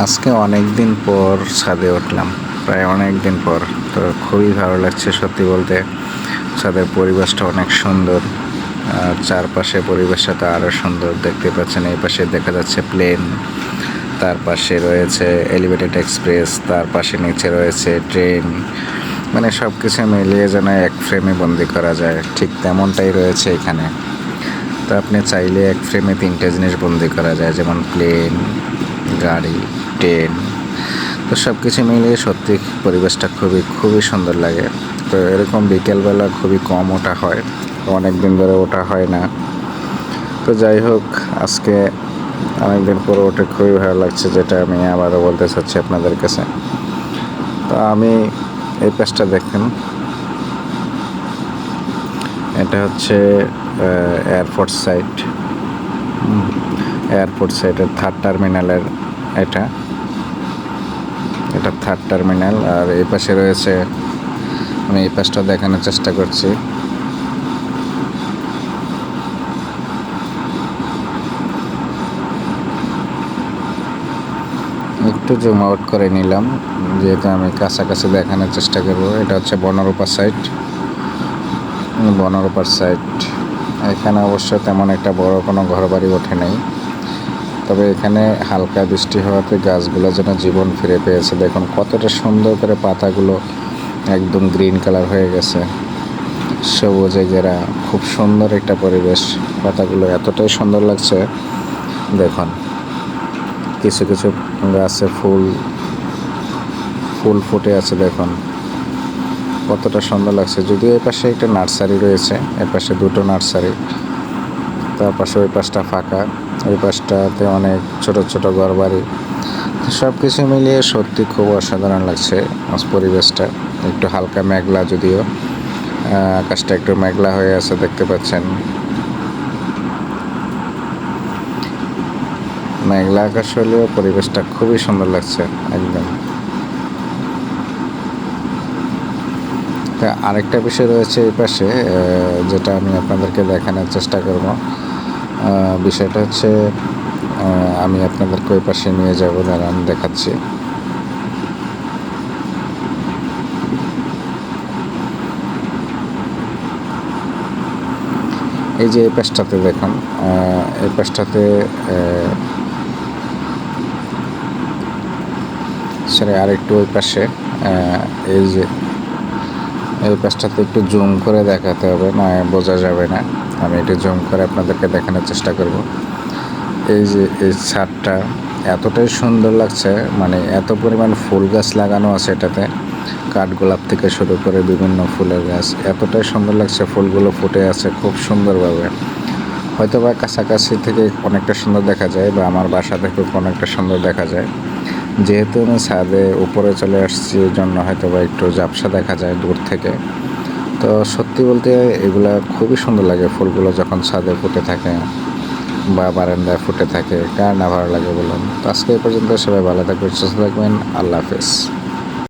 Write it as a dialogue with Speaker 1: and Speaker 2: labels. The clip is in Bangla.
Speaker 1: আজকে অনেক দিন পর ছাদে উঠলাম, প্রায় অনেক দিন পর। তো খুবই ভালো লাগছে সত্যি বলতে। ছাদের পরিবেশটা অনেক সুন্দর, চারপাশে পরিবেশটা তো আরও সুন্দর। দেখতে পাচ্ছেন এই পাশে দেখা যাচ্ছে প্লেন, তার পাশে রয়েছে এলিভেটেড এক্সপ্রেস, তার পাশে নিচে রয়েছে ট্রেন। মানে সব কিছু মিলিয়ে যেন এক ফ্রেমে বন্দি করা যায়, ঠিক তেমনটাই রয়েছে এখানে। তো আপনি চাইলে এক ফ্রেমে 3টে জিনিস বন্দি করা যায়, যেমন প্লেন, গাড়ি, ট্রেন। তো সব কিছু মিলিয়ে সত্যি পরিবেশটা খুবই সুন্দর লাগে। তো এরকম বিকেলবেলা খুবই কম ওঠা হয়, অনেক দিন ধরে ওঠা হয় না। তো যাই হোক, আজকে অনেক দিন পরে ওঠে খুবই ভালো লাগছে, যেটা আমি আবারও বলতে চাচ্ছি আপনাদের কাছে। তো আমি এই পাশটা দেখেন, এটা হচ্ছে এয়ারপোর্ট সাইটের থার্ড টার্মিনালের। এটা থার্ড টার্মিনাল। আর এই পাশে রয়েছে, আমি এই পাশটা দেখানোর চেষ্টা করছি। একটু জুম আউট করে নিলাম, যেহেতু আমি কাছাকাছি দেখানোর চেষ্টা করবো। এটা হচ্ছে বনরূপা সাইট। এখানে অবশ্য তেমন একটা বড় কোনো ঘরবাড়ি ওঠে নাই, তবে এখানে হালকা বৃষ্টি হওয়াতে গাছগুলো যেন জীবন ফিরে পেয়েছে। দেখুন কতটা সুন্দর করে পাতাগুলো একদম গ্রিন কালার হয়ে গেছে, সবুজে ঘেরা। খুব সুন্দর একটা পরিবেশ, পাতাগুলো এতটাই সুন্দর লাগছে। দেখুন কিছু কিছু গাছে ফুল ফুটে আছে, দেখুন কতটা সুন্দর লাগছে। যদিও এই পাশে একটা নার্সারি রয়েছে, এর পাশে 2টো নার্সারি, তার পাশে ওই পাশটা ফাঁকা, ওই পাশটাতে অনেক ছোট ছোট ঘরবাড়ি। সব কিছু মিলিয়ে সত্যি খুব অসাধারণ লাগছে পরিবেশটা। একটু হালকা মেঘলা, যদিও আকাশটা একটু মেঘলা হয়ে আছে, দেখতে পাচ্ছেন মেঘলা আকাশ হলেও পরিবেশটা খুবই সুন্দর লাগছে একদম। আরেকটা বিষয় রয়েছে এই পাশে, যেটা আমি আপনাদেরকে দেখানোর চেষ্টা করব। বিষয়টা হচ্ছে, আমি আপনাদেরকে ওই পাশে নিয়ে যাব, দাঁড়ান দেখাচ্ছি। এই যে এই পাশটাতে দেখুন, এই পাশটাতে আরেকটু ওই পাশে, এই যে এই পাশটাতে একটু জুম করে দেখাতে হবে, না বোঝা যাবে না। আমি একটু জুম করে আপনাদেরকে দেখানোর চেষ্টা করব। এই যে এই ছাদটা এতটাই সুন্দর লাগছে, মানে এত পরিমাণ ফুল গাছ লাগানো আছে এটাতে, কাঠগোলাপ থেকে শুরু করে বিভিন্ন ফুলের গাছ। এতটাই সুন্দর লাগছে, ফুলগুলো ফুটে আছে খুব সুন্দরভাবে। হয়তো বা কাছাকাছি থেকে অনেকটা সুন্দর দেখা যায়, বা আমার বাসা থেকে অনেকটা সুন্দর দেখা যায়। যেহেতু আমি ছাদে উপরে চলে আসছি, এই জন্য হয়তো বা একটু ঝাপসা দেখা যায় দূর থেকে। তো সত্যি বলতে এগুলা খুবই সুন্দর লাগে, ফুলগুলো যখন ছাদে ফুটে থাকে বা বারান্দায় ফুটে থাকে, কার না ভালো লাগে বলুন। তো আজকে এই পর্যন্ত, সবাই ভালো থাকবেন, সুস্থ থাকবেন, আল্লাহ হাফেজ।